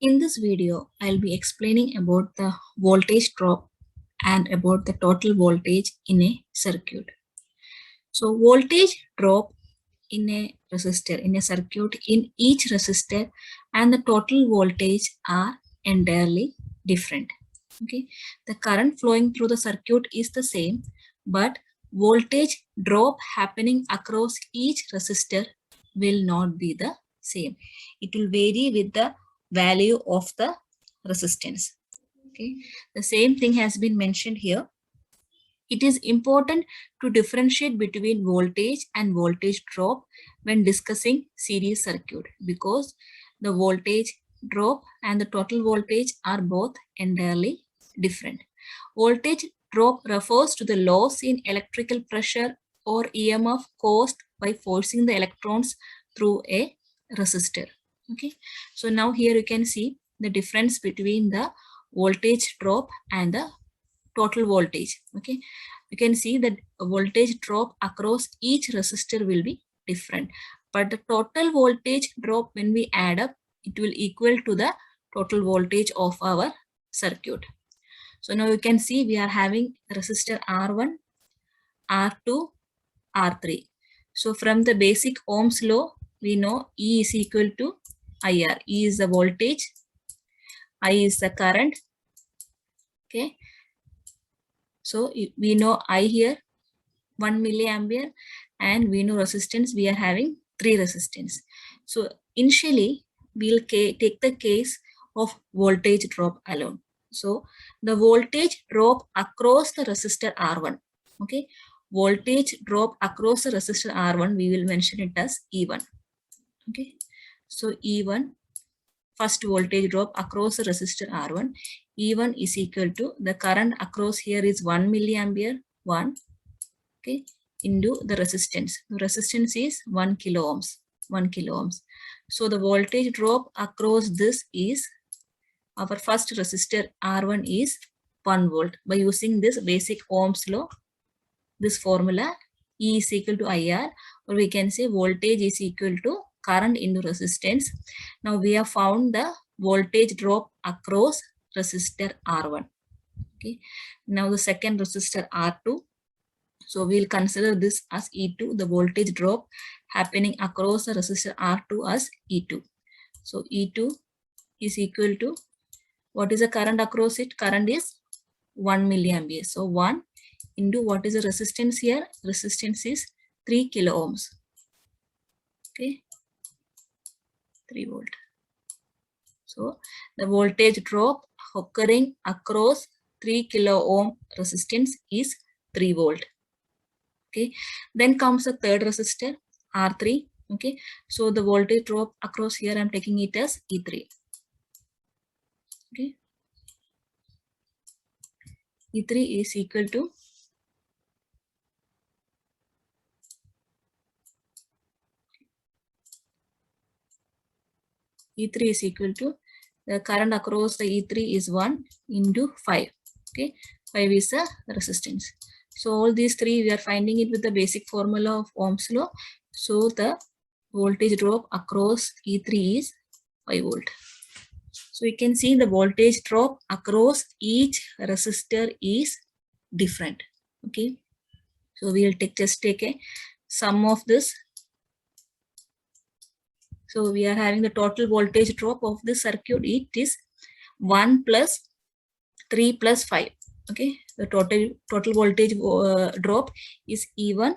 In this video, I'll be explaining about the voltage drop and about the total voltage in a circuit. So voltage drop in a resistor, in a circuit, in each resistor and the total voltage are entirely different. Okay, the current flowing through the circuit is the same, but voltage drop happening across each resistor will not be the same. It will vary with the value of the resistance. Okay, the same thing has been mentioned here. It is important to differentiate between voltage and voltage drop when discussing series circuit because the voltage drop and the total voltage are both entirely different. Voltage drop refers to the loss in electrical pressure or EMF caused by forcing the electrons through a resistor. Okay, so now here you can see the difference between the voltage drop and the total voltage. Okay, you can see that voltage drop across each resistor will be different, but the total voltage drop when we add up, it will equal to the total voltage of our circuit. So now you can see we are having resistor R1, R2, R3. So from the basic Ohm's law, we know E is equal to IR. E is the voltage, I is the current. Okay, so we know I here 1 milliampere and we know resistance, we are having 3 resistance. So initially we'll take the case of voltage drop alone. So the voltage drop across the resistor R1. Okay, voltage drop across the resistor R1, we will mention it as E1. Okay, so E1, first voltage drop across the resistor R1, E1 is equal to the current across here is 1 milliampere, 1, okay, into the resistance. The resistance is 1 kilo ohms, 1 kilo ohms. So the voltage drop across this is, our first resistor R1 is 1 volt. By using this basic Ohm's law, this formula, E is equal to IR, or we can say voltage is equal to current into resistance. Now we have found the voltage drop across resistor R1. Okay. Now the second resistor R2. So we'll consider this as E2, the voltage drop happening across the resistor R2 as E2. So E2 is equal to, what is the current across it? Current is 1 milliampere. So 1 into what is the resistance here? Resistance is 3 kilo ohms. Okay, 3 volt. So the voltage drop occurring across 3 kilo ohm resistance is 3 volt. Okay, then comes the third resistor R3. Okay, so the voltage drop across here I'm taking it as E3. Okay, E3 is equal to E3 is equal to the current across the E3 is 1 into 5. Okay, 5 is the resistance. So all these three we are finding it with the basic formula of Ohm's law. So the voltage drop across E3 is 5 volt. So you can see the voltage drop across each resistor is different. Okay, so we will just take a sum of this. So we are having the total voltage drop of the circuit. It is 1 plus 3 plus 5. Okay, the total voltage drop is E1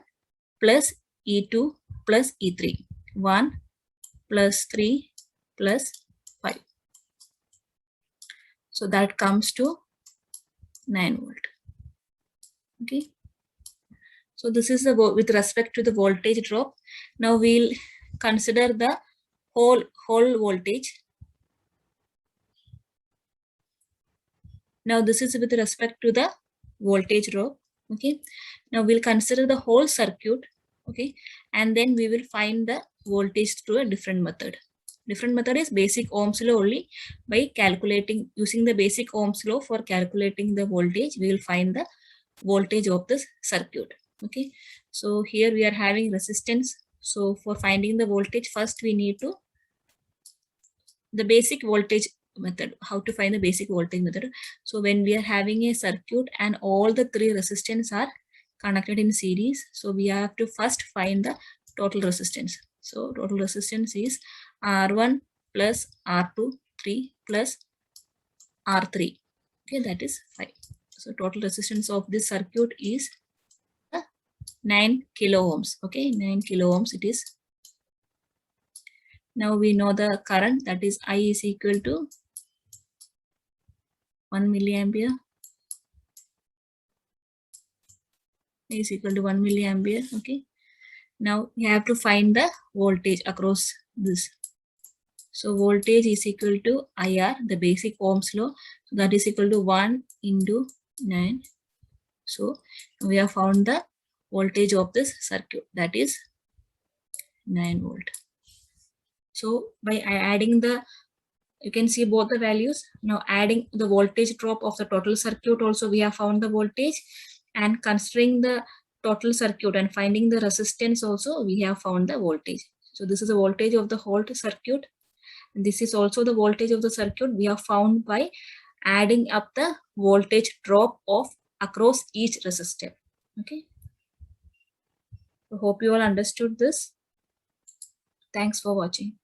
plus E2 plus E3. 1 plus 3 plus 5. So that comes to 9 volt. Okay, so this is the with respect to the voltage drop. Now we'll consider the whole voltage. Now this is with respect to the voltage drop. Okay, now we'll consider the whole circuit. Okay, and then we will find the voltage through a different method. Different method is basic Ohm's law only. By calculating, using the basic Ohm's law for calculating the voltage, we will find the voltage of this circuit. Okay, so here we are having resistance. So for finding the voltage, first we need to, the basic voltage method, how to find the basic voltage method. So when we are having a circuit and all the three resistance are connected in series, so we have to first find the total resistance. So total resistance is R1 plus R2 3 plus R3. Okay, that is 5. So total resistance of this circuit is 9 kilo ohms. Okay, 9 kilo ohms it is. Now we know the current, that is I is equal to 1 milliampere. I is equal to 1 milliampere. Okay. Now we have to find the voltage across this. So voltage is equal to IR, the basic Ohm's law. So that is equal to 1 into 9. So we have found the voltage of this circuit, that is 9 volt. So by adding the, you can see both the values. Now adding the voltage drop of the total circuit also, we have found the voltage, and considering the total circuit and finding the resistance also, we have found the voltage. So this is the voltage of the whole circuit. And this is also the voltage of the circuit we have found by adding up the voltage drop of across each resistor. Okay. So hope you all understood this. Thanks for watching.